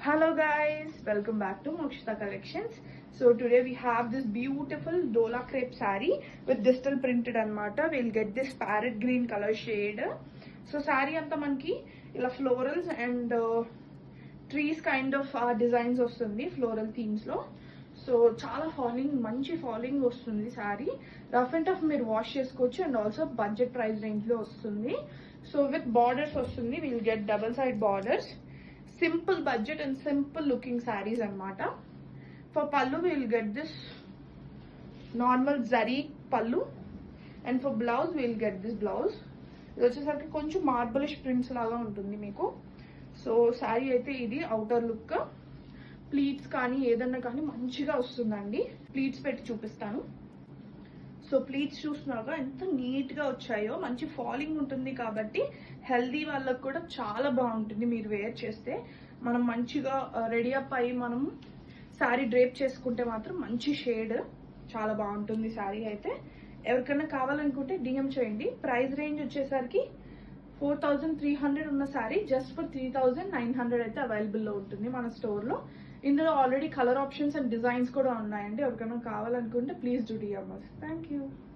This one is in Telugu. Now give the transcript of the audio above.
Hello guys, welcome back to Mokshita Collections. So today we have this beautiful Dola crepe saree with distal printed anamata. We'll get this parrot green color shade. So saree anta manki ila florals and trees kind of designs vastundi floral themes lo. So chala falling manchi falling vastundi saree. Rough and tough meer wash chesukochu and also budget price range lo vastundi. So with borders vastundi, we'll get double side borders. Simple budget and simple looking sarees anamata. For pallu we will get this normal zari pallu, and for blouse we will get this blouse. ఇది వచ్చేసరికి కొంచెం మార్బలిష్ ప్రింట్స్ లాగా ఉంటుంది మీకు. సో సారీ అయితే ఇది అవుటర్ లుక్. ప్లీట్స్ కానీ ఏదన్నా కానీ మంచిగా వస్తుందండి. ప్లీట్స్ పెట్టి చూపిస్తాను. సో ప్లీట్స్ చూస్తున్నారుగా ఎంత నీట్గా వచ్చాయో. మంచి ఫాలింగ్ ఉంటుంది కాబట్టి హెల్దీ వాళ్ళకు కూడా చాలా బాగుంటుంది. మీరు వేర్ చేస్తే మనం మంచిగా రెడీ అప్ అయ్యి మనం శారీ డ్రేప్ చేసుకుంటే మాత్రం మంచి షేడ్ చాలా బాగుంటుంది శారీ అయితే. ఎవరికైనా కావాలనుకుంటే డిఎం చేయండి. ప్రైస్ రేంజ్ వచ్చేసరికి 4300 ఉన్న శారీ జస్ట్ ఫర్ 3900 అయితే అవైలబుల్లో ఉంటుంది మన స్టోర్లో. ఇందులో already colour options and designs కూడా ఉన్నాయండి. ఎవరికైనా కావాలనుకుంటే please do DM us. Thank you.